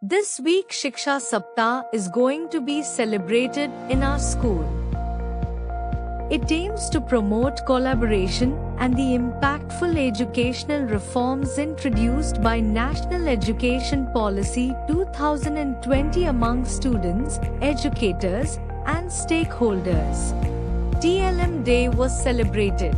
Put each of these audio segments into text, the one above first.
This week Shiksha Saptah is going to be celebrated in our school. It aims to promote collaboration and the impactful educational reforms introduced by National Education Policy 2020 among students, educators, and stakeholders. TLM Day was celebrated.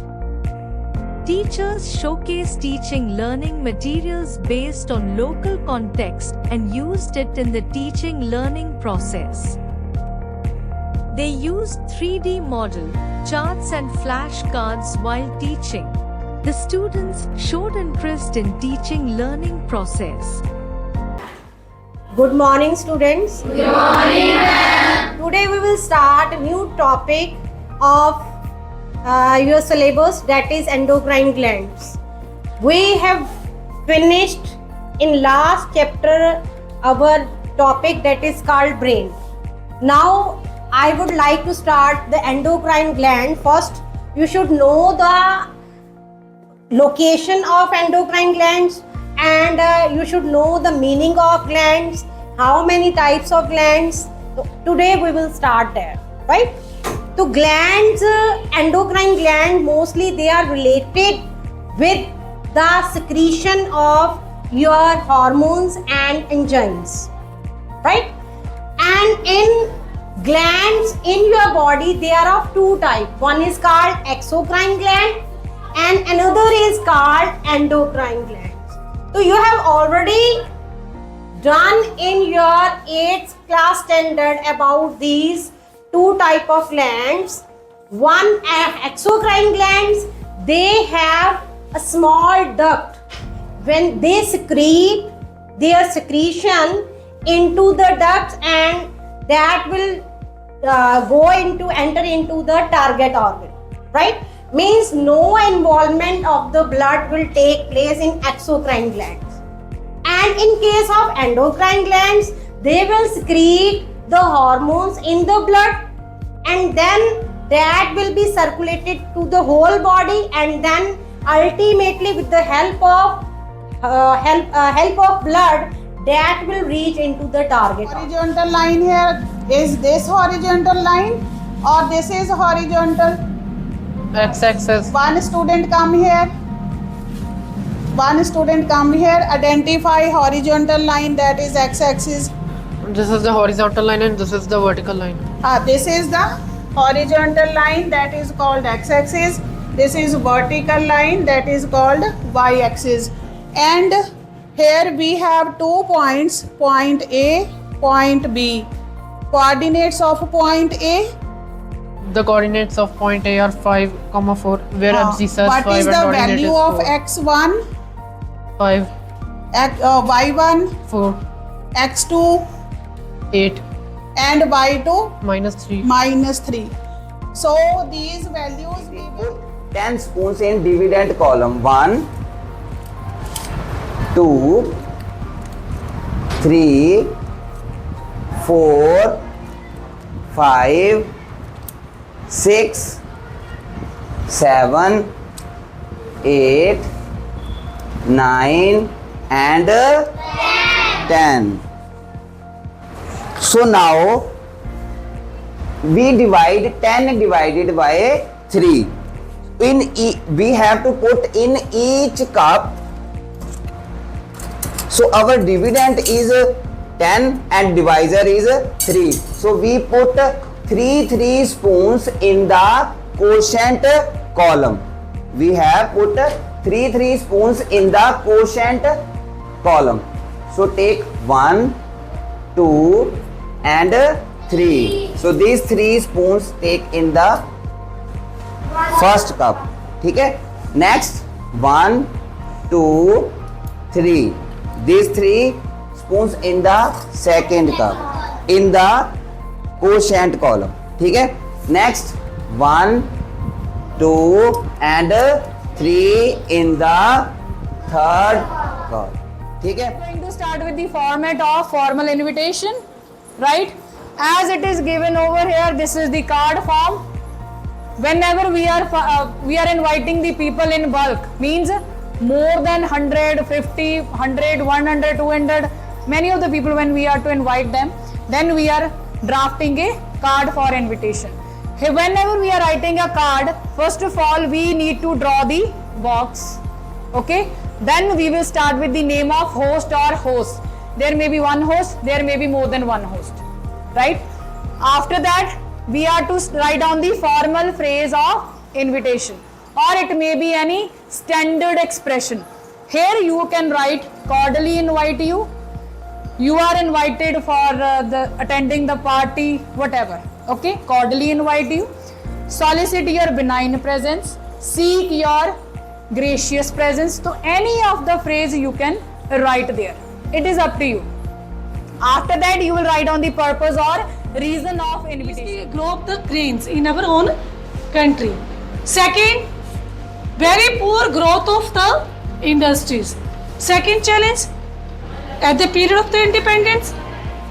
Teachers showcased teaching learning materials based on local context and used it in the teaching learning process. They used 3D model, charts and flashcards while teaching. The students showed interest in teaching learning process. Good morning, students. Good morning, ma'am. Today we will start a new topic of your syllabus, that is endocrine glands. We have finished in last chapter our topic that is called brain. Now I would like to start the endocrine gland. First, you should know the location of endocrine glands, and you should know the meaning of glands, how many types of glands. So, today we will start there, right? So glands, endocrine gland, mostly they are related with the secretion of your hormones and enzymes, right? And in glands in your body, they are of two types. One is called exocrine gland and another is called endocrine glands. So you have already done in your 8th class standard about these two type of glands. One, exocrine glands, they have a small duct. When they secrete their secretion into the ducts, and that will enter into the target organ, right? Means no involvement of the blood will take place in exocrine glands. And in case of endocrine glands, they will secrete the hormones in the blood, and then that will be circulated to the whole body, and then ultimately with the help of blood, that will reach into the target. Horizontal line here, is this horizontal line or this is horizontal? X-axis. One student come here. Identify horizontal line, that is x-axis. This is the horizontal line and this is the vertical line. This is the horizontal line, that is called x-axis. This is vertical line, that is called y-axis. And here we have 2 points, point A, point B. Coordinates of point A. The coordinates of point A are 5, 4, where abscissa is 5 What is and the coordinate value is of 4. x1, 5, y1, 4, x2 8, and y2 -3. -3. So these values we will 10 spoons in dividend column. 1, 2, 3, 4, 5, 6, 7, 8, 9 and 10. So now we divide 10 divided by 3. We have to put in each cup. So our dividend is 10 and divisor is 3. So we put 3 spoons in the quotient column. We have put 3 spoons in the quotient column. So take 1, 2 and 3. So these 3 spoons take in the first cup. Okay? Next 1, 2, 3. These 3 spoons in the second cup in the quotient column. Okay? Next 1, 2 and 3 in the third cup. Okay? Going to start with the format of formal invitation, right? As it is given over here, this is the card form. Whenever we are inviting the people in bulk, means more than 100, 50, 100, 100, 200, many of the people, when we are to invite them, then we are drafting a card for invitation. Whenever we are writing a card, first of all we need to draw the box. Okay, then we will start with the name of host or hosts. There may be one host, there may be more than one host, right? After that we are to write down the formal phrase of invitation, or it may be any standard expression. Here you can write cordially invite you, you are invited for attending the party, whatever. Okay, cordially invite you, solicit your benign presence, seek your gracious presence. So any of the phrase you can write there, it is up to you. After that you will write on the purpose or reason of invitation. Grow up the grains in our own country. Second, very poor growth of the industries. Second challenge, at the period of the independence,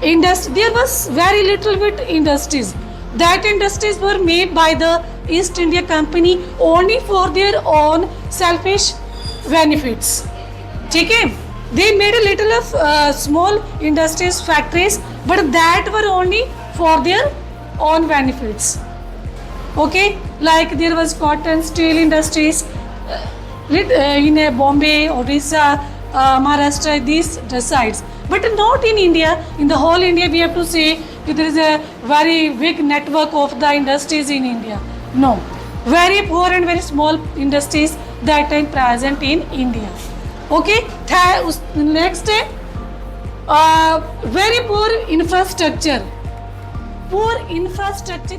there was very little bit industries. That industries were made by the East India Company only for their own selfish benefits. Okay? They made a little of small industries, factories, but that were only for their own benefits. Okay, like there was cotton, steel industries in Bombay, Orissa, Maharashtra, these sides. But not in India. In the whole India, we have to say that there is a very big network of the industries in India. No, very poor and very small industries that time present in India. Okay, next very poor infrastructure. Poor infrastructure.